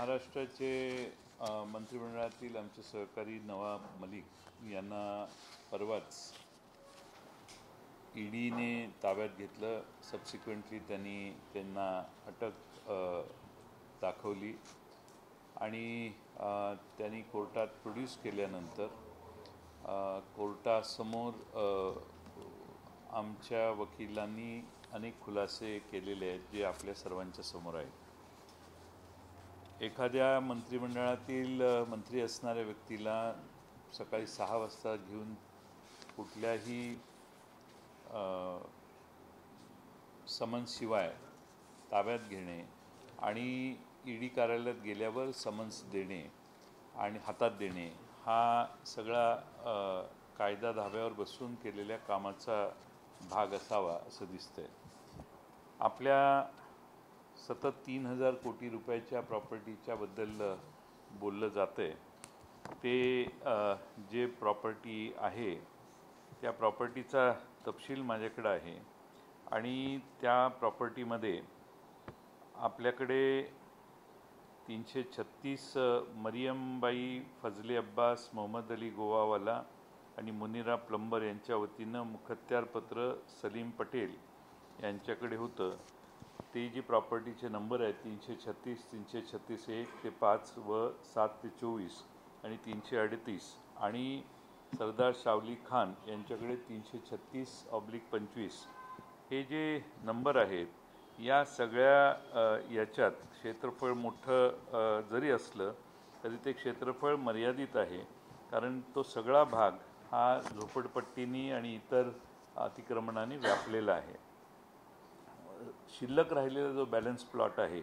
महाराष्ट्राचे मंत्रिमंडळातील आमचे सहकारी नवाब मलिक यांना परवाच ईडीने ताब्यात घेतलं. सबसिक्वेंटली त्यांना अटक दाखवली आणि त्यांनी कोर्टात प्रोड्यूस केल्यानंतर कोर्टासमोर आमच्या वकिलांनी अनेक खुलासे केलेले आहेत जे आपल्या सर्वांच्या समोर आहेत. एखाद्या मंत्रिमंडळातील मंत्री असणाऱ्या व्यक्तीला सकाळी 6 वाजता घेऊन कुठल्याही समन्सशिवाय ताब्यात घेणे आणि ईडी कार्यालयात गेल्यावर समन्स देणे आणि हातात देणे हा सगळा कायदा धाब्यावर बसून केलेल्या कामाचा भाग असावा असं दिसतंय. आपल्या सतत 3000 कोटी रुपयाच्या प्रॉपर्टीच्या बद्दल बोललं जातंय. ते जे प्रॉपर्टी आहे त्या प्रॉपर्टीचा तपशील माझ्याकडे आहे आणि त्या प्रॉपर्टीमध्ये आपल्याकडे 336 मरियमबाई फजले अब्बास, मोहम्मद अली गोवावाला आणि मुनिरा प्लंबर यांच्या वतीनं मुखत्यारपत्र सलीम पटेल यांच्याकडे होतं. ते जी प्रॉपर्टीचे नंबर आहेत 336, 336-1 ते 5 व 7 ते 24 आणि 338 आणि सरदार शावली खान यांच्याकडे 336/25 हे जे नंबर आहेत या सगळ्या याच्यात क्षेत्रफळ मोठं जरी असलं तरी ते क्षेत्रफळ मर्यादित आहे, कारण तो सगळा भाग हा झोपडपट्टीनी आणि इतर अतिक्रमणाने व्यापलेला आहे. शिल्लक राहिलेला जो बॅलन्स प्लॉट आहे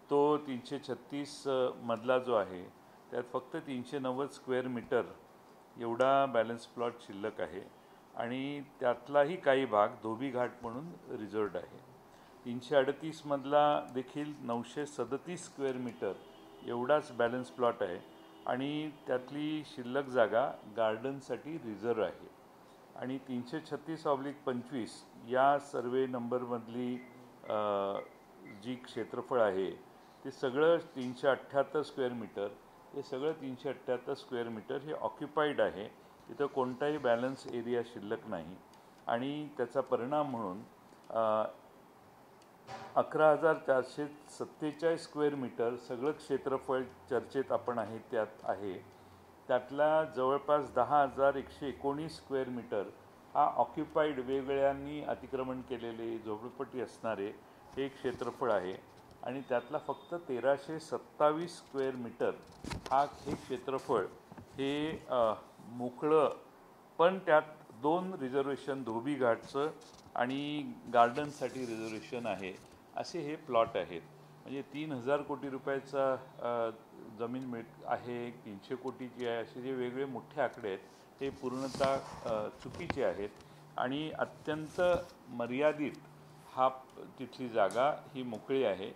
तो 336 मधला जो आहे त्यात फक्त 390 स्क्वेअर मीटर एवढा बॅलन्स प्लॉट शिल्लक आहे आणि त्यातलाही काही भाग धोबी घाट म्हणून रिझर्व्ड आहे. 338 मधला देखील 937 स्क्वेअर मीटर एवढाच बॅलन्स प्लॉट आहे आणि त्यातली शिल्लक जागा गार्डनसाठी रिझर्व आहे. आणि 336/25 या सर्वे नंबरमधली जी क्षेत्रफळ आहे ते सगळं 378 स्क्वेअर मीटर, हे सगळं 378 स्क्वेअर मीटर हे ऑक्युपाईड आहे. तिथं कोणताही बॅलन्स एरिया शिल्लक नाही आणि त्याचा परिणाम म्हणून 11,447 स्क्वेअर मीटर सगळं क्षेत्रफळ चर्चेत आपण आहे त्यात आहे. त्यातला जवळपास 10,119 स्क्वेअर मीटर हा ऑक्युपाईड वेगवेगळ्यांनी अतिक्रमण केलेले झोपडपट्टी असणारे हे क्षेत्रफळ आहे आणि त्यातला फक्त 1,327 स्क्वेअर मीटर हे क्षेत्रफळ हे मोकळं, पण त्यात 2 रिझर्वेशन धोबी घाटचं आणि गार्डनसाठी रिझर्वेशन आहे असे हे प्लॉट आहेत. म्हणजे 3000 कोटी रुपयाचा जमीन आहे, 300 कोटीची आहे, असे जे वेगळे मोठे आकडे आहेत हे पूर्णतः चुकीचे आहेत आणि अत्यंत मर्यादित तिथली जागा ही मोकळी आहे.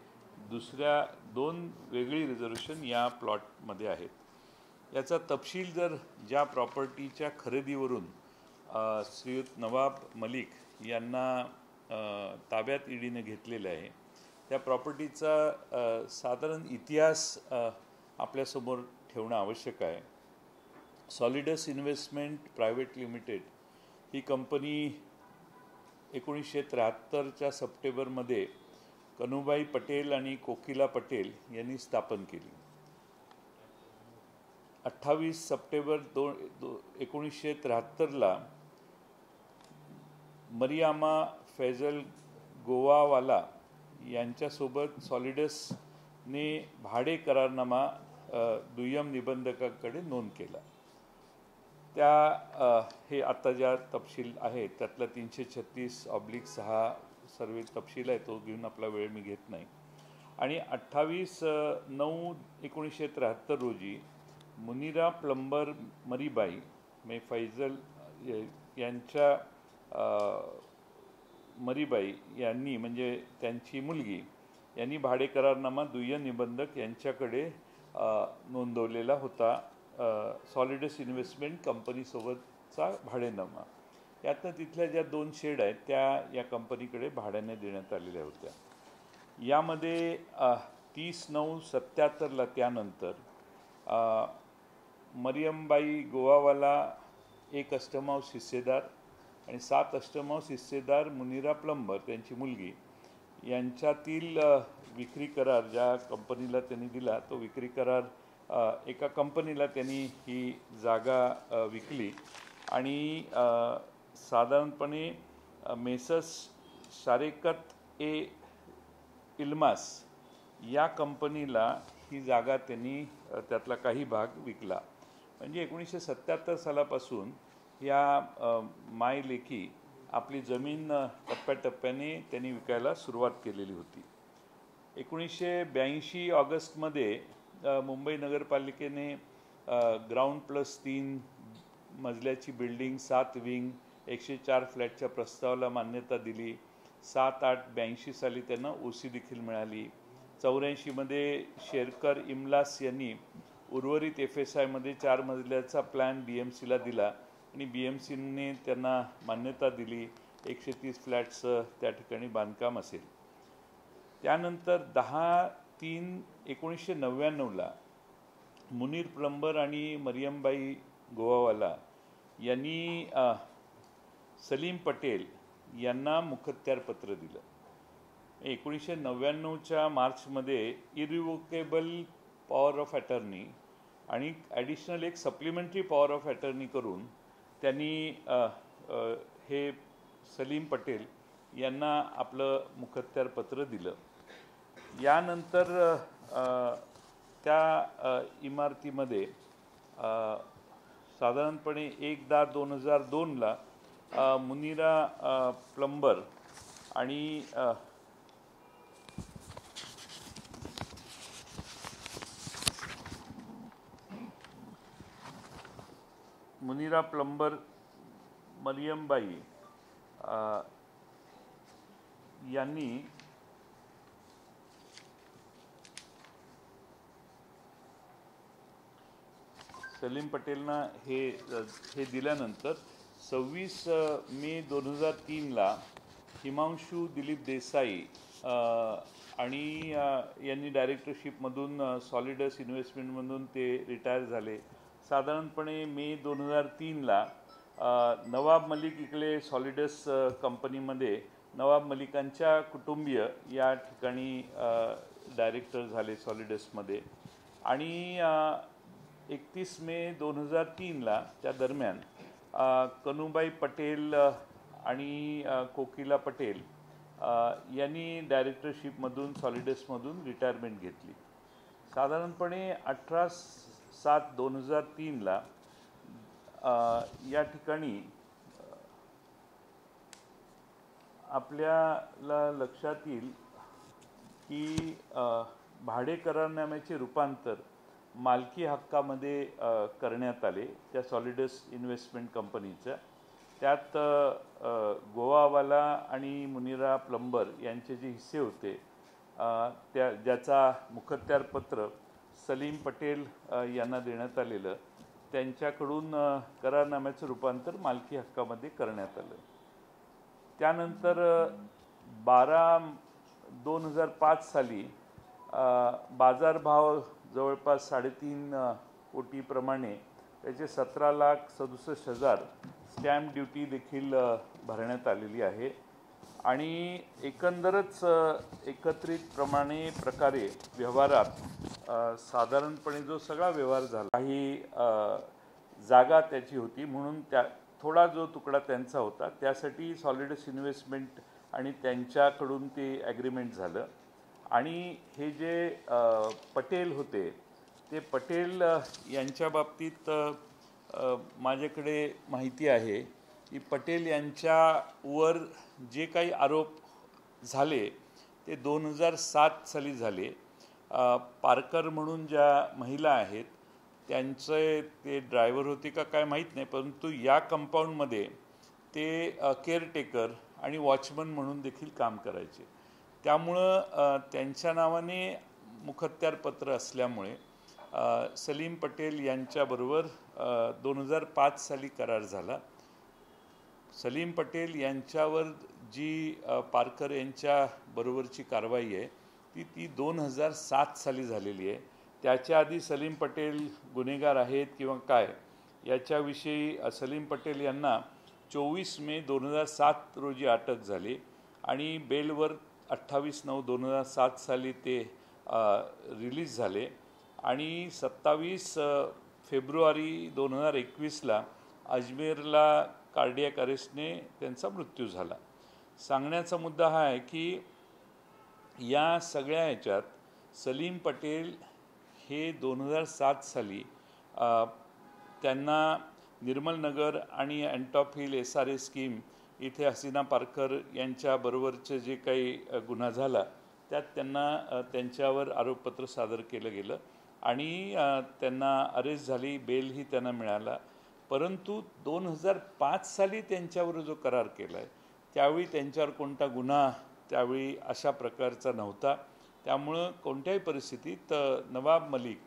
दुसऱ्या 2 वेगळी रिझर्वेशन या प्लॉटमध्ये आहेत. याचा तपशील जर ज्या प्रॉपर्टीच्या खरेदीवरून श्रीयुत नवाब मलिक यांना ताब्यात ईडीने घेतलेला आहे त्या प्रॉपर्टीचा साधारण इतिहास आपल्यासमोर ठेवणं आवश्यक आहे. सॉलिडस इन्व्हेस्टमेंट प्रायव्हेट लिमिटेड ही कंपनी 1973च्या सप्टेंबरमध्ये कनुबाई पटेल आणि कोकिला पटेल यांनी स्थापन केली. 28 सप्टेंबर 1973ला मरियामा फैजल गोवावाला यांच्यासोबत सॉलिडसने भाडे करारनामा दुय्यम निबंधकाकडे नोंद केला. हे आता ज्या तपशील आहे त्यातला 336/6 सर्व तपशील आहे, तो घेऊन आपला वेळ मी घेत नाही. आणि 28/9/1973 रोजी मुनिरा प्लंबर मरीबाई फैजल यांच्या मरीबाई यांनी म्हणजे त्यांची मुलगी यांनी भाडे करारनामा दुय्यम निबंधक यांच्याकडे नोंदवलेला होता. सॉलिडस इन्व्हेस्टमेंट कंपनीसोबतचा भाडेनामा. यातनं तिथल्या ज्या 2 शेड आहेत त्या या कंपनीकडे भाड्याने देण्यात आलेल्या होत्या. यामध्ये 30/9/77ला त्यानंतर मरियमबाई गोवावाला एक अष्टमांश हिस्सेदार आणि 7 अष्टमांश हिस्सेदार मुनिरा प्लंबर त्यांची मुलगी यांच्यातील विक्री करार ज्या कंपनीला त्यांनी दिला तो विक्री करार एका कंपनीला त्यांनी ही जागा विकली आणि साधारणपणे मेसस शारेकत इल्मास या कंपनीला ही जागा त्यांनी त्यातला काही भाग विकला. म्हणजे 1977 सालापासून या माय लेकी आपली जमीन टप्प्याटप्प्याने त्यांनी विकायला सुरुवात केलेली होती. 1982 ऑगस्टमध्ये मुंबई नगरपालिकेने ग्राउंड+3 मजल्याची बिल्डिंग 7 विंग 104 फ्लॅटच्या प्रस्तावाला मान्यता दिली. 7/8/82 साली त्यांना OC देखील मिळाली. 84मध्ये शेरकर इमलास यांनी उर्वरित FSIमध्ये 4 मजल्याचा प्लॅन BMCला दिला आणि BMCने त्यांना मान्यता दिली. 130 फ्लॅट्सचं त्या ठिकाणी बांधकाम असेल. त्यानंतर 10/3/1999ला मुनीर प्लंबर आणि मरियमबाई गोवावाला यांनी सलीम पटेल यांना मुखत्यार पत्र दिलं. 1999च्या मार्चमध्ये इरिव्होकेबल पॉवर ऑफ अटर्नी आणि ॲडिशनल एक सप्लिमेंटरी पॉवर ऑफ अटर्नी करून त्यांनी हे सलीम पटेल यांना आपलं मुखत्यार पत्र दिलं. यानंतर त्या इमारतीमध्ये साधारणपणे 1/10/2002ला मुनिरा प्लंबर आणि मुनिरा प्लंबर मरियमबाई यांनी सलीम पटेलना हे दिल्यानंतर 26 मे 2003ला हिमांशू दिलीप देसाई आणि यांनी डायरेक्टरशिपमधून सॉलिडस इन्व्हेस्टमेंटमधून ते रिटायर झाले. साधारणपणे मे 2003ला नवाब मलिक इकडे सॉलिडस कंपनीमध्ये नवाब मलिकांच्या कुटुंबीय या ठिकाणी डायरेक्टर झाले सॉलिडसमध्ये आणि 31 मे 2003ला त्या दरम्यान कनुबाई पटेल आणि कोकिला पटेल यांनी डायरेक्टरशिपमधून सॉलिडसमधून रिटायरमेंट घेतली. साधारणपणे 18/7/2003ला या ठिकाणी आपल्याला लक्षात येईल की भाडे करारनाम्याचे रूपांतर मालकी हक्कामध्ये करण्यात आले त्या सॉलिडस इन्व्हेस्टमेंट कंपनीच्या. त्यात गोवावाला आणि मुनिरा प्लंबर यांचे जे हिस्से होते ज्याचा मुखत्यारपत्र सलीम पटेल यांना देण्यात आलेलं त्यांच्याकडून करारनाम्याचं रूपांतर मालकी हक्कामध्ये करण्यात आलं. त्यानंतर 12/2005 साली बाजारभाव जवळपास 3.5 कोटीप्रमाणे त्याचे 17,67,000 स्टॅम्प ड्युटी देखील भरण्यात आलेली आहे आणि एकंदरच एकत्रित प्रकारे व्यवहारात साधारणपणे जो सगळा व्यवहार झाला काही जागा त्याची होती म्हणून थोडा जो तुकडा त्यांचा होता त्यासाठी सॉलिडस इन्व्हेस्टमेंट आणि त्यांच्याकडून ते ॲग्रीमेंट झालं आणि हे जे पटेल होते ते पटेल यांच्या बाबतीत माझ्याकडे माहिती आहे की पटेल यांच्यावर जे काही आरोप झाले ते 2007 साली झाले. पारकर म्हणून ज्या महिला आहेत त्यांचे ते ड्रायव्हर होते का काय माहीत नाही परंतु या कंपाऊंडमध्ये ते केअरटेकर आणि वॉचमन म्हणून देखील काम करायचे. त्यामुळं त्यांच्या नावाने मुखत्यारपत्र असल्यामुळे सलीम पटेल यांच्याबरोबर 2005 साली करार झाला. सलीम पटेल यांच्यावर जी पारकर यांच्या बरोबरची कारवाई आहे ती 2007 साली झालेली आहे. त्याच्या आधी सलीम पटेल गुन्हेगार आहेत किंवा काय याच्याविषयी सलीम पटेल यांना 24 मे 2007 रोजी अटक झाली आणि बेलवर 28/9/2007 साली ते रिलीज झाले आणि 27 फेब्रुवारी 2021ला अजमेरला कार्डियक अरेस्टने त्यांचा मृत्यू झाला. सांगण्याचा मुद्दा हा आहे की या सगळ्या ह्याच्यात सलीम पटेल हे 2007 साली त्यांना निर्मलनगर आणि अँटॉप हिल SRA स्कीम इथे हसीना पारकर यांच्याबरोबरचे जे काही गुन्हा झाला त्यात त्यांना त्यांच्यावर आरोपपत्र सादर केलं गेलं आणि त्यांना अरेस्ट झाली, बेलही त्यांना मिळाला. परंतु 2005 साली त्यांच्यावर जो करार केला आहे त्यावेळी त्यांच्यावर कोणता गुन्हा त्यावेळी अशा प्रकारचा नव्हता. त्यामुळं कोणत्याही परिस्थितीत नवाब मलिक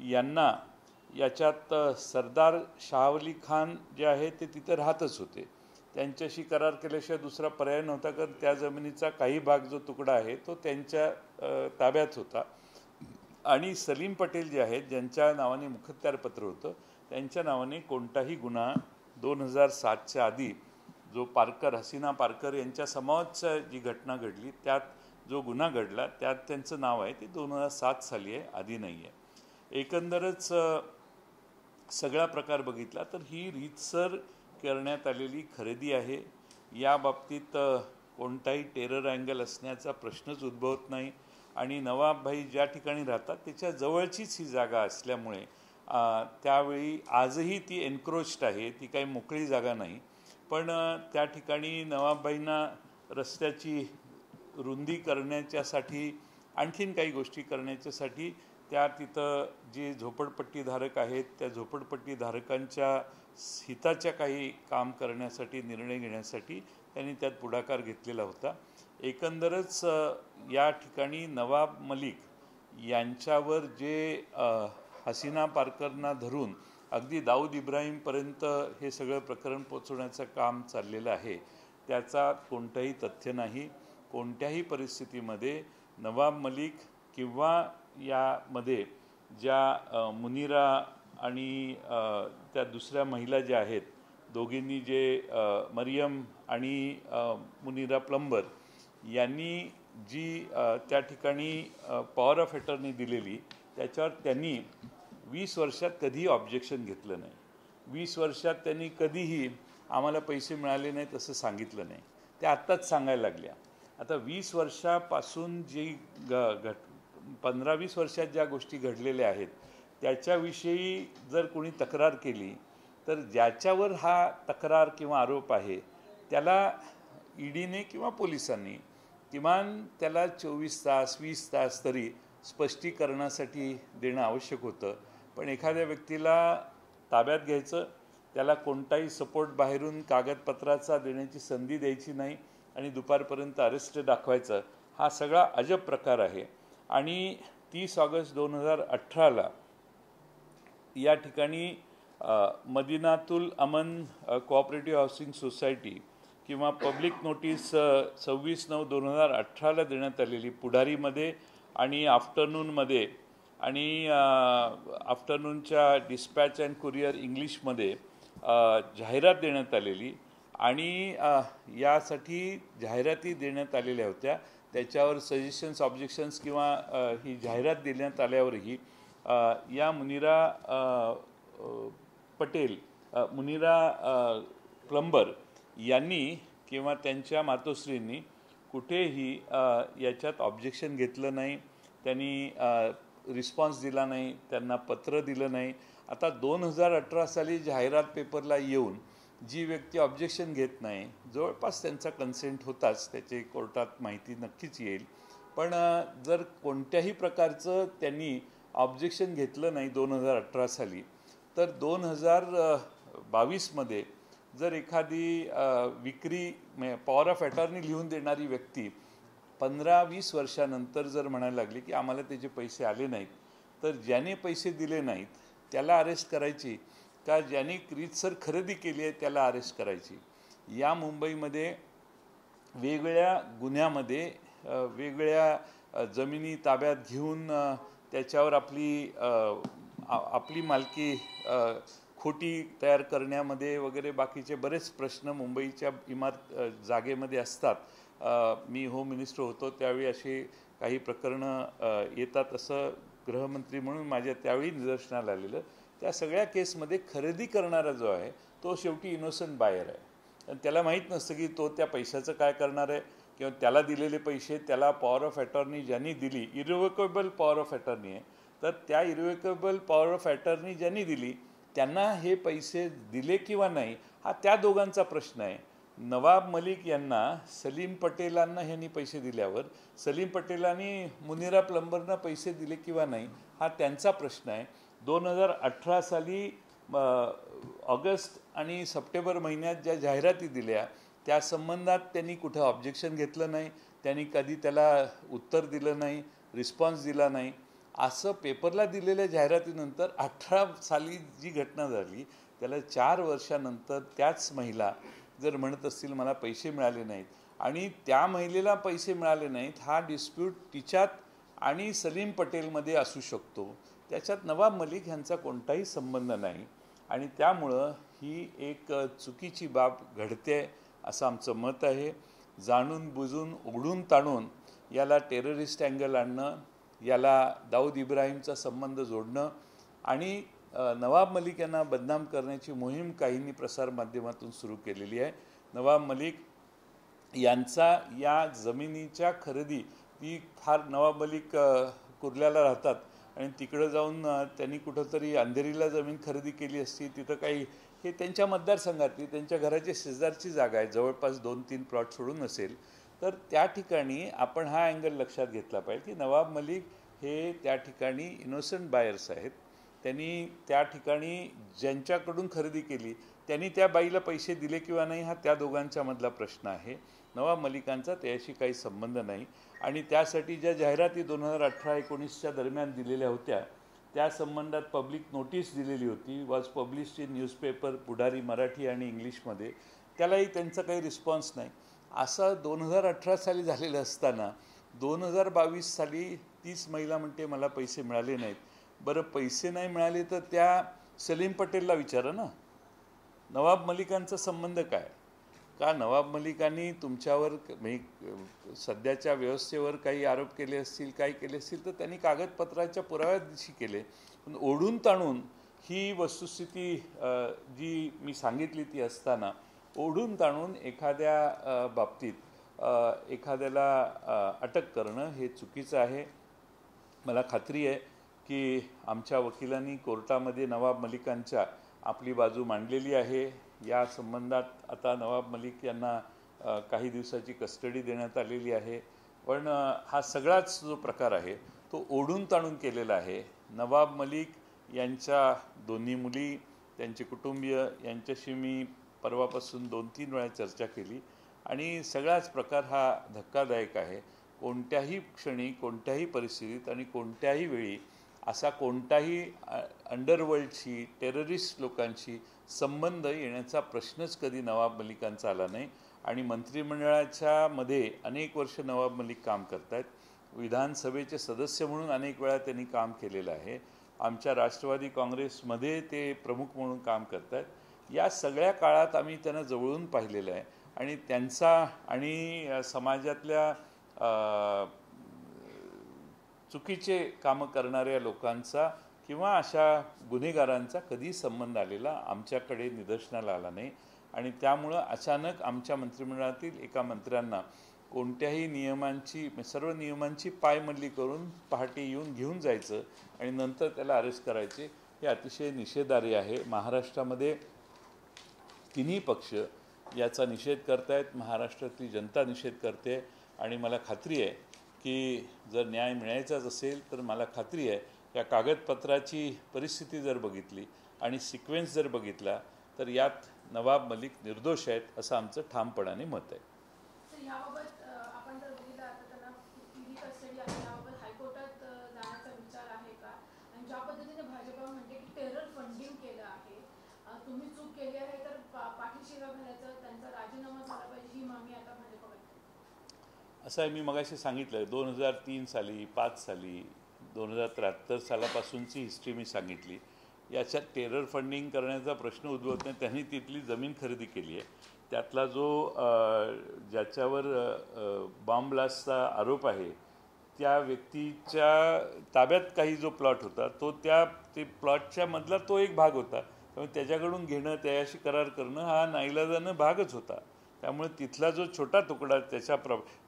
यांना याच्यात सरदार शाहवली खान जे आहे ते तिथं राहतच होते. त्यांच्याशी करार केल्याशिवाय दुसरा पर्याय नव्हता, कारण त्या जमिनीचा काही भाग जो तुकडा आहे तो त्यांच्या ताब्यात होता. आणि सलीम पटेल जे आहेत ज्यांच्या नावाने मुखत्यारपत्र होतं त्यांच्या नावाने कोणताही गुन्हा 2007च्या आधी जो हसीना पारकर यांच्या समोरच जी घटना घडली त्यात जो गुन्हा घडला त्यात त्यांचं नाव आहे ते 2007 साली आहे, आधी नाही आहे. एकंदरच सगळा प्रकार बघितला तर ही रीतसर करण्यात आलेली खरेदी आहे. या बाबतीत कोणताही टेरर अँगल असण्याचा प्रश्नच उद्भवत नाही आणि नवाबभाई ज्या ठिकाणी राहतात त्याच्या जवळचीच ही जागा असल्यामुळे त्यावेळी आजही ती एन्क्रोच्ड आहे, ती काही मोकळी जागा नाही. पण त्या ठिकाणी नवाबभाईंना रस्त्याची रुंदी करण्याच्यासाठी आणखीन काही गोष्टी करण्याच्यासाठी त्या तिथं जे झोपडपट्टीधारक आहेत त्या झोपडपट्टीधारकांच्या हिताच्या काही काम करण्यासाठी निर्णय घेण्यासाठी त्यांनी त्यात पुढाकार घेतलेला होता. एकंदरच या ठिकाणी नवाब मलिक यांच्यावर जे हसीना पारकरना धरून अगदी दाऊद इब्राहिमपर्यंत हे सगळं प्रकरण पोचवण्याचं काम चाललेलं आहे त्याचा कोणतंही तथ्य नाही. कोणत्याही परिस्थितीमध्ये नवाब मलिक किंवा यामध्ये ज्या मुनिरा आणि त्या दुसऱ्या महिला ज्या आहेत दोघींनी जे मरियम आणि मुनिरा प्लंबर यांनी जी त्या ठिकाणी पॉवर ऑफ अटर्नी दिलेली त्याच्यावर त्यांनी 20 वर्षात कधीही ऑब्जेक्शन घेतलं नाही. 20 वर्षात त्यांनी कधीही आम्हाला पैसे मिळाले नाहीत असं सांगितलं नाही. त्या आत्ताच सांगायला लागल्या. आता 20 वर्षापासून जी 15-20 वर्षात ज्या गोष्टी घडलेल्या आहेत त्याच्याविषयी जर कोणी तक्रार केली तर ज्याच्यावर हा तक्रार किंवा आरोप आहे त्याला ईडीने किंवा पोलिसांनी किमान त्याला 24 तास 20 तास तरी स्पष्टीकरणासाठी देणं आवश्यक होतं. पण एखाद्या व्यक्तीला ताब्यात घ्यायचं, त्याला कोणताही सपोर्ट बाहेरून कागदपत्राचा देण्याची संधी द्यायची नाही आणि दुपारपर्यंत अरेस्ट दाखवायचं, हा सगळा अजब प्रकार आहे. आणि 30 ऑगस्ट 2018ला या ठिकाणी मदिनातुल अमन कोऑपरेटिव्ह हाऊसिंग सोसायटी किंवा पब्लिक नोटीस 26/9/2018ला देण्यात आलेली पुढारीमध्ये आणि आफ्टरनूनमध्ये आणि आफ्टरनूनच्या डिस्पॅच अँड कुरिअर इंग्लिशमध्ये जाहिरात देण्यात आलेली आणि यासाठी जाहिराती देण्यात आलेल्या होत्या. त्याच्यावर सजेशन्स ऑब्जेक्शन्स किंवा ही जाहिरात देण्यात आल्यावरही या मुनिरा प्लंबर यांनी किंवा त्यांच्या मातोश्रींनी कुठेही याच्यात ऑब्जेक्शन घेतलं नाही. त्यांनी रिस्पॉन्स दिला नाही, त्यांना पत्र दिलं नाही. आता 2018 साली जाहिरात पेपरला येऊन जी व्यक्ती ऑब्जेक्शन घेत नाही जवळपास त्यांचा कन्सेंट होताच, त्याची कोर्टात माहिती नक्कीच येईल. पण जर कोणत्याही प्रकारचं त्यांनी ऑब्जेक्शन घेतलं नाही 2018 साली तर 2022मध्ये जर एखादी विक्री पॉवर ऑफ अटॉर्नी लिहून देणारी व्यक्ती 15-20 वर्षानंतर जर म्हणायला लागली की आम्हाला त्याचे पैसे आले नाहीत तर ज्याने पैसे दिले नाहीत त्याला अरेस्ट करायची का ज्याने रीतसर खरेदी केली आहे त्याला अरेस्ट करायची. या मुंबईमध्ये वेगवेगळ्या गुन्ह्यामध्ये वेगवेगळ्या जमिनी ताब्यात घेऊन त्याच्यावर आपली मालकी खोटी तयार करण्यामध्ये वगैरे बाकीचे बरेच प्रश्न मुंबईच्या जागेमध्ये असतात. मी होम मिनिस्टर होतो त्यावेळी अशी काही प्रकरणं येतात असं गृहमंत्री म्हणून माझ्या त्यावेळी निदर्शनाला आलेलं. त्या सगळ्या केसमध्ये खरेदी करणारा जो आहे तो शेवटी इनोसंट बायर आहे. आणि त्याला माहीत नसतं की तो त्या पैशाचं काय करणार आहे किंवा त्याला दिलेले पैसे त्याला पॉवर ऑफ अटॉर्नी ज्यांनी दिली, इरिव्होकेबल पॉवर ऑफ अटॉर्नी आहे, तर त्या इरिव्होकेबल पॉवर ऑफ अटॉर्नी ज्यांनी दिली त्यांना हे पैसे दिले किंवा नाही हा त्या दोघांचा प्रश्न आहे. नवाब मलिक यांना सलीम पटेलांना ह्यांनी पैसे दिल्यावर सलीम पटेलांनी मुनिरा प्लंबरना पैसे दिले किंवा नाही हा त्यांचा प्रश्न आहे. 2018 साली ऑगस्ट आणि सप्टेंबर महिन्यात ज्या जाहिराती दिल्या त्या संबंधात त्यांनी कुठं ऑब्जेक्शन घेतलं नाही, त्यांनी कधी त्याला उत्तर दिलं नाही, रिस्पॉन्स दिला नाही. असं पेपरला दिलेल्या जाहिरातीनंतर 18 साली जी घटना झाली त्याला 4 वर्षानंतर त्याच महिला जर म्हणत असतील मला पैसे मिळाले नाहीत आणि त्या महिलेला पैसे मिळाले नाहीत हा डिस्प्यूट तिच्यात आणि सलीम पटेलमध्ये असू शकतो, त्याच्यात नवाब मलिक यांचा कोणताही संबंध नाही. आणि त्यामुळं ही एक चुकीची बाब घडते असं आमचं मत आहे. जाणून बुजून उघडून ताणून याला टेररिस्ट अँगल आणणं, याला दाऊद इब्राहिमचा संबंध जोडणं आणि नवाब मलिक यांना बदनाम करण्याची मोहीम काहींनी प्रसारमाध्यमातून सुरू केलेली आहे. नवाब मलिक यांचा या जमिनीच्या खरेदी ती फार नवाब मलिक कुर्ल्याला राहतात आणि तिकडं जाऊन त्यांनी कुठंतरी अंधेरीला जमीन खरेदी केली असती, तिथं काही हे त्यांच्या मतदारसंघातली त्यांच्या घराच्या शेजारची जागा आहे, जवळपास 2-3 प्लॉट सोडून नसेल. तर त्या ठिकाणी आपण हा अँगल लक्षात घेतला पाहिजे की नवाब मलिक हे त्या ठिकाणी इनोसंट बायर्स आहेत. त्यांनी त्या ठिकाणी ज्यांच्याकडून खरेदी केली त्यांनी त्या बाईला पैसे दिले किंवा नाही हा त्या दोघांच्या मधला प्रश्न आहे. नवाब मलिकांचा त्याशी काही संबंध नाही. आणि त्यासाठी ज्या जाहिराती 2018-19च्या दरम्यान दिलेल्या होत्या त्या संबंधात पब्लिक नोटीस दिलेली होती, वॉज पब्लिश्ड इन न्यूजपेपर पुढारी मराठी आणि इंग्लिशमध्ये, त्यालाही त्यांचा काही रिस्पॉन्स नाही. असं 2018 साली झालेलं असताना 2022 साली तीच महिला म्हणते मला पैसे मिळाले नाहीत. बरं पैसे नाही मिळाले तर त्या सलीम पटेलला विचारा ना, नवाब मलिकांचा संबंध काय? का नवाब मलिकांनी तुमच्यावर सध्याच्या व्यवस्थेवर काही आरोप केले असतील, काही केले असतील तर त्यांनी कागदपत्राच्या पुराव्यादिशी केले. पण ओढून ताणून ही वस्तुस्थिती जी मी सांगितली ती असताना ओढून ताणून एखाद्या बाबतीत एखाद्याला अटक करणं हे चुकीचं आहे. मला खात्री आहे की आमच्या वकिलांनी कोर्टामध्ये नवाब मलिकांच्या आपली बाजू मांडलेली आहे. या संबंधात आता नवाब मलिक यांना काही दिवसाची कस्टडी देण्यात आलेली आहे. पण हा सगळाच जो प्रकार आहे तो ओढून ताणून केलेला आहे. नवाब मलिक यांच्या दोन्ही मुली, त्यांचे कुटुंबीय यांच्याशी मी परवापासून 2-3 वेळा चर्चा केली आणि सगळाच प्रकार हा धक्कादायक आहे. कोणत्याही क्षणी, कोणत्याही परिस्थितीत आणि कोणत्याही वेळी असा कोणताही अंडरवर्ल्डशी, टेररिस्ट लोकांशी संबंध येण्याचा प्रश्नच कधी नवाब मलिकांचा आला नाही. आणि मंत्रिमंडळाच्या मध्ये अनेक वर्ष नवाब मलिक काम करत आहेत. विधानसभेचे सदस्य म्हणून अनेक वेळा त्यांनी काम केलेलं आहे. आमच्या राष्ट्रवादी काँग्रेसमध्ये ते प्रमुख म्हणून काम करत आहेत. या सगळ्या काळात आम्ही त्यांना जवळून पाहिलेलं आहे आणि त्यांचा आणि समाजातल्या चुकीचे कामं करणाऱ्या लोकांचा किंवा अशा गुन्हेगारांचा कधी संबंध आलेला आमच्याकडे निदर्शनाला आला नाही. आणि त्यामुळं अचानक आमच्या मंत्रिमंडळातील एका मंत्र्यांना कोणत्याही नियमांची, सर्व नियमांची पायमल्ली करून पहाटे येऊन घेऊन जायचं आणि नंतर त्याला अरेस्ट करायचे हे अतिशय निषेधार्ह आहे. महाराष्ट्रामध्ये तिन्ही पक्ष याचा निषेध करतायत, महाराष्ट्रातली जनता निषेध करते आणि मला खात्री आहे की जर न्याय मिळायचाच असेल तर मला खात्री आहे या कागदपत्राची परिस्थिती जर बघितली आणि सिक्वेन्स जर बघितला तर यात नवाब मलिक निर्दोष आहेत असं आमचं ठामपणाने मत आहे. याबाबत आपण जर बघितलं आता त्यांना ईडी कस्टडी आहे, याबाबत हायकोर्टात जाण्याचा विचार आहे का? आणि ज्या पद्धतीने भाजपा म्हणते की टेरर फंडिंग केलं आहे, तुम्ही चूक केली आहे तर पाठीशी घालायचं, त्यांचा राजीनामा झाला पाहिजे, ही मागणी आता भाजपा करते. असं आहे, मी मगाशी सांगितलं 2003 साली, 5 साली, 2073 सालापासूनची हिस्ट्री मी सांगितली. याच्यात टेरर फंडिंग करण्याचा प्रश्न उद्भवत नाही. त्यांनी तिथली जमीन खरेदी केली आहे. त्यातला जो ज्याच्यावर बॉम्ब ब्लास्टचा आरोप आहे त्या व्यक्तीच्या ताब्यात काही जो प्लॉट होता तो ते प्लॉटच्या मधला तो एक भाग होता. त्यामुळे त्याच्याकडून घेणं, त्याच्याशी करार करणं हा नाईलाजानं भागच होता. त्यामुळे तिथला जो छोटा तुकडा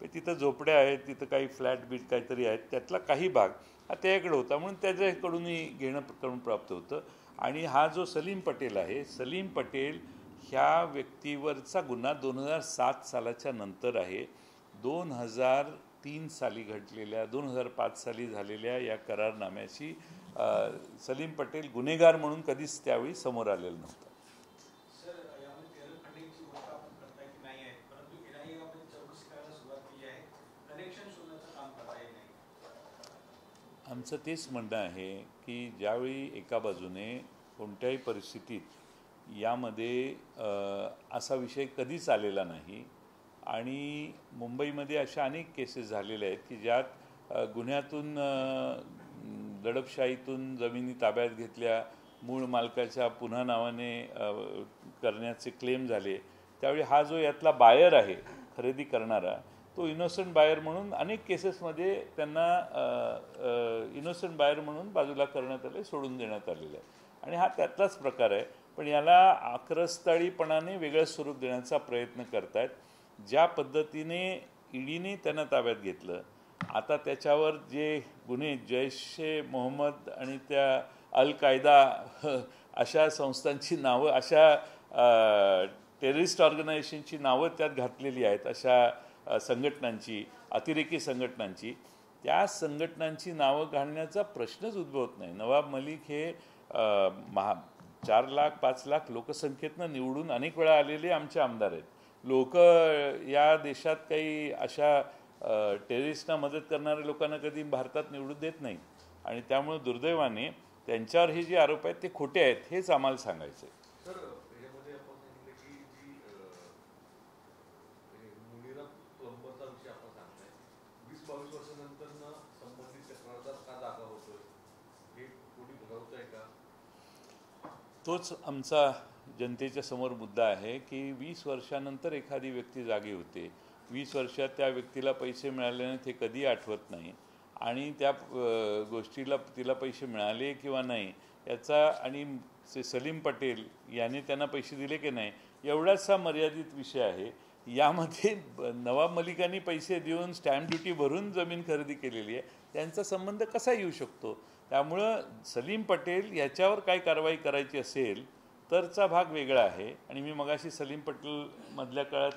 तिथं झोपड्या आहेत, तिथं काही फ्लॅट बीट काहीतरी आहेत, त्यातला काही भाग हा त्याच्याकडे होता, म्हणून त्याच्याकडूनही घेणं करून प्राप्त होतं. आणि हा जो सलीम पटेल आहे, सलीम पटेल ह्या व्यक्तीवरचा गुन्हा 2007 सालाच्या नंतर आहे. 2003 साली घडलेल्या, 2005 साली झालेल्या या करारनाम्याची सलीम पटेल गुन्हेगार म्हणून कधीच त्यावेळी समोर आलेलं नव्हतं. आमचं तेच म्हणणं आहे की ज्यावेळी एका बाजूने कोणत्याही परिस्थितीत यामध्ये असा विषय कधीच आलेला नाही आणि मुंबईमध्ये अशा अनेक केसेस झालेल्या आहेत की ज्यात गुन्ह्यातून दडपशाहीतून जमिनी ताब्यात घेतल्या, मूळ मालकाच्या पुन्हा नावाने करण्याचे क्लेम झाले. त्यावेळी हा जो यातला बायर आहे, खरेदी करणारा, तो इनोसंट बायर म्हणून अनेक केसेसमध्ये त्यांना इनोसंट बायर म्हणून बाजूला करण्यात आले, सोडून देण्यात आलेलं आहे. आणि हा त्यातलाच प्रकार आहे. पण याला आक्रस्ताळीपणाने वेगळं स्वरूप देण्याचा प्रयत्न करतायत. ज्या पद्धतीने ईडीने त्यांना ताब्यात घेतलं, आता त्याच्यावर जे गुन्हे जैश मोहम्मद आणि त्या अल कायदा अशा संस्थांची नावं, अशा टेररिस्ट ऑर्गनायझेशनची नावं त्यात घातलेली आहेत, अशा संघटनांची, अतिरेकी संघटनांची, त्या संघटनांची नावं घालण्याचा प्रश्नच उद्भवत नाही. नवाब मलिक हे 4 लाख 5 लाख लोकसंख्येतनं निवडून अनेक वेळा आलेले आमचे आमदार आहेत. लोक या देशात काही अशा टेररिस्टना मदत करणाऱ्या लोकांना कधी भारतात निवडून देत नाही. आणि त्यामुळे दुर्दैवाने त्यांच्यावर हे जे आरोप आहेत ते खोटे आहेत, हेच आम्हाला सांगायचं आहे. तोच आमचा जनतेच्या समोर मुद्दा आहे की 20 वर्षानंतर एखादी व्यक्ती जागी होते. 20 वर्षात त्या व्यक्तीला पैसे मिळाले नाही ते कधी आठवत नाही आणि त्या गोष्टीला तिला पैसे मिळाले किंवा नाही याचा, आणि सलीम पटेल याने त्यांना पैसे दिले की नाही एवढाच मर्यादित विषय आहे. यामध्ये नवाब मलिकांनी पैसे देऊन स्टॅम्प ड्युटी भरून जमीन खरेदी केलेली आहे, त्यांचा संबंध कसा येऊ शकतो? त्यामुळं सलीम पटेल याच्यावर काय कारवाई करायची असेल तरचा भाग वेगळा आहे. आणि मी मगाशी सलीम पटेल मधल्या काळात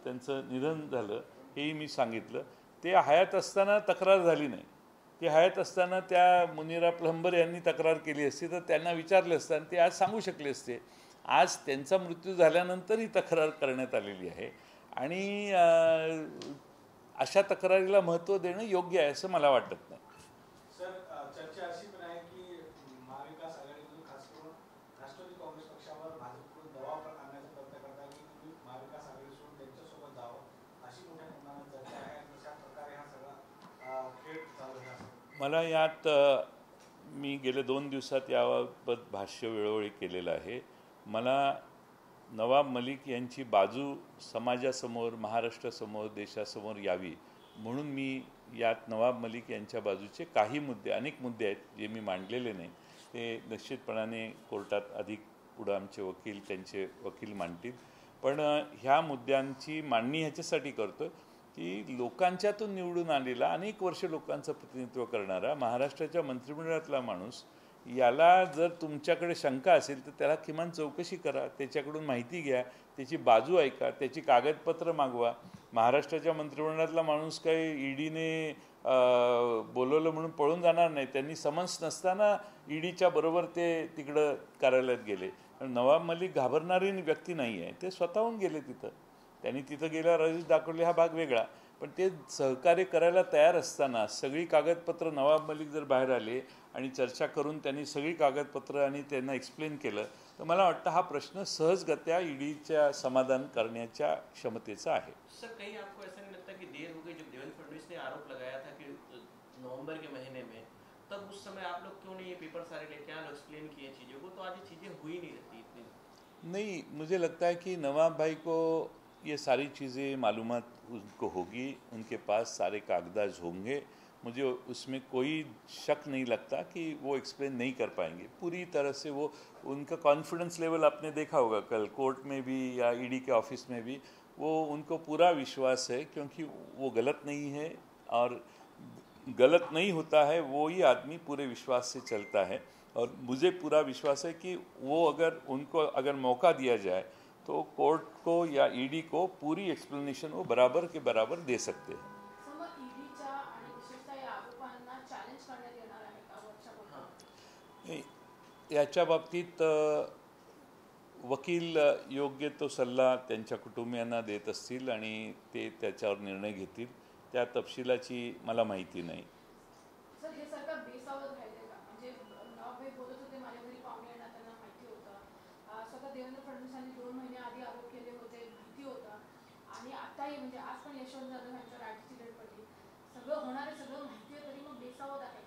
त्यांचं निधन झालं हेही मी सांगितलं. ते हयात असताना तक्रार झाली नाही. ते हयात असताना त्या मुनिरा प्लंबर यांनी तक्रार केली असती तर त्यांना विचारले असतं आणि ते आज सांगू शकले असते. आज त्यांचा मृत्यू झाल्यानंतर ही तक्रार करण्यात आलेली आहे आणि अशा तक्रारीला महत्त्व देणं योग्य आहे असं मला वाटत नाही. चर्चा अशी पण आहे की महाविकास आघाडीमधून खास करून राष्ट्रवादी काँग्रेस पक्षावर भाजपकडून दबाव आणण्याचा प्रयत्न करतात की तुम्ही महाविकास आघाडी सोडून त्यांच्यासोबत जावं, अशी मोठ्या प्रमाणात चर्चा आहे. अशा प्रकारे हा सगळा खेळ चालू आहे. मला यात मी गेले 2 दिवसात याबाबत भाष्य वेळोवेळी केलेलं आहे. मला नवाब मलिक यांची बाजू समाजासमोर, महाराष्ट्रासमोर, देशासमोर यावी म्हणून मी यात नवाब मलिक यांच्या बाजूचे काही मुद्दे, अनेक मुद्दे आहेत जे मी मांडलेले नाही, ते निश्चितपणाने कोर्टात अधिक पुढं आमचे वकील, त्यांचे वकील मांडतील. पण ह्या मुद्द्यांची मांडणी ह्याच्यासाठी करतो की लोकांच्यातून निवडून आलेला, अनेक वर्ष लोकांचं प्रतिनिधित्व करणारा महाराष्ट्राच्या मंत्रिमंडळातला माणूस, याला जर तुमच्याकडे शंका असेल तर त्याला किमान चौकशी करा, त्याच्याकडून माहिती घ्या, त्याची बाजू ऐका, त्याची कागदपत्र मागवा. महाराष्ट्राच्या मंत्रिमंडळातला माणूस काही ईडीने बोलवलं म्हणून पळून जाणार नाही. त्यांनी समन्स नसताना ईडीच्या बरोबर ते तिकडं कार्यालयात गेले. नवाब मलिक घाबरणारी व्यक्ती नाही आहे, ते स्वतःहून गेले तिथं. त्यांनी तिथं गेल्यावर रजिस्टर दाखवले हा भाग वेगळा, पण ते सहकार्य करायला तयार असताना सगळी कागदपत्र नवाब मलिक जर बाहेर आले आणि चर्चा करून त्यांनी सगळी कागदपत्र आणि त्यांना एक्सप्लेन केलं तर मला वाटतं हा प्रश्न सहजगत्या ईडीच्या समाधान करण्याच्या क्षमतेचा आहे. सर, कहीं आपको ऐसा नहीं लगता उस समय आप लोग क्यों नहीं ये पेपर सारे लेके आए, एक्सप्लेन किए चीज़ों को, तो आज ये चीज़ें हुई नहीं रहती इतनी। नहीं, मुझे लगता है कि नवाब भाई को ये सारी चीज़ें मालूमात उनको होगी, उनके पास सारे कागजात होंगे। मुझे उसमें कोई शक नहीं लगता कि वो एक्सप्लेन नहीं कर पाएंगे पूरी तरह से। वो उनका कॉन्फिडेंस लेवल आपने देखा होगा कल कोर्ट में भी या ईडी के ऑफिस में भी, वो उनको पूरा विश्वास है, क्योंकि वो गलत नहीं है और गलत नहीं होता है वो ही आदमी पूरे विश्वास से चलता है। और मुझे पूरा विश्वास है कि वो अगर मौका दिया जाए तो कोर्ट को या ईडी को पूरी एक्सप्लेनेशन वो बराबर के बराबर दे सकते हैं। समज ईडीच्या आणि विशेषतः या आरोपांना चॅलेंज करण्यात येणार आहे का वरच्या कोर्टात? याच्या बाबतीत वकील योग्य तो सल्ला त्यांच्या कुटुंबियांना देत असतील आणि ते त्याच्यावर निर्णय घेतील। त्या तपशिलाची मला माहिती नाही। सर, हे सरकार बेसावध राहिले का? म्हणजे नवाबभाई बोलत होते माझ्या घरी पाहुणे येणार, त्यांना माहिती होतं। स्वतः देवेंद्र फडणवीसांनी 2 महिने आधी आरोप केले होते, भीती होता, आणि आताही म्हणजे आज पण यशवंत जाधव यांच्यावर ॲटिट्यूड पडली, सगळं होणार आहे, सगळं माहिती आहे, तरी मग बेसावध आहे का?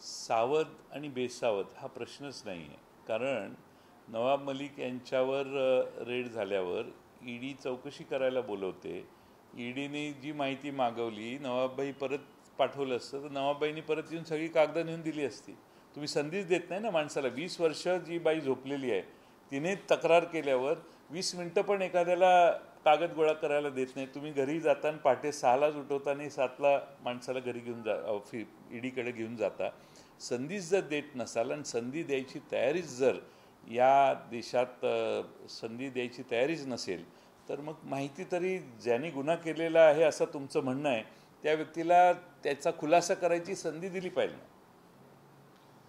सावध आणि बेसावध हा प्रश्नच नाही आहे, कारण नवाब मलिक यांच्यावर रेड झाल्यावर ईडी चौकशी करायला बोलवते। ईडीने जी माहिती मागवली नवाबभाई परत पाठवलं असतं तर नवाबभाईंनी परत येऊन सगळी कागदं नेऊन दिली असती। तुम्ही संधीच देत नाही ना माणसाला। 20 वर्ष जी बाई झोपलेली आहे तिने तक्रार केल्यावर 20 मिनटं पण एखाद्याला कागद गोळा करायला देत नाही। तुम्ही घरी जाताना पहाटे 6लाच उठवता आणि 7ला माणसाला घरी घेऊन ईडीकडे घेऊन जाता। संधीच जर देत नसाल आणि संधी द्यायची तयारीच जर या देशात संधी द्यायची तयारीच नसेल तर मग माहिती तरी ज्यांनी गुन्हा केलेला आहे असं तुमचं म्हणणं आहे त्या व्यक्तीला त्याचा खुलासा करायची संधी दिली पाहिजे।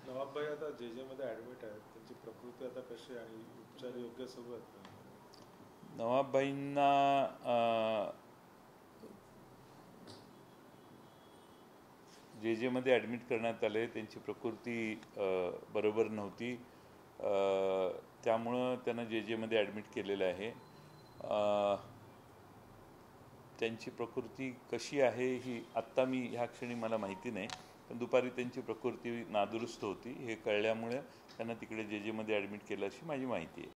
नवाबभाई आता जेजेमध्ये ॲडमिट आहेत, त्यांची प्रकृती आता कशी आहे आणि उपचार योग्य सुरू आहेत का? नवाबभाईंना जेजेमध्ये ॲडमिट करण्यात आले, त्यांची प्रकृती बरोबर नव्हती, त्यामुळं त्यांना जेजेमध्ये ॲडमिट केलेलं आहे। त्यांची प्रकृती कशी आहे ही आत्ता मी ह्या क्षणी मला माहिती नाही, पण दुपारी त्यांची प्रकृती नादुरुस्त होती हे कळल्यामुळे त्यांना तिकडे जेजेमध्ये ॲडमिट केलं अशी माझी माहिती आहे।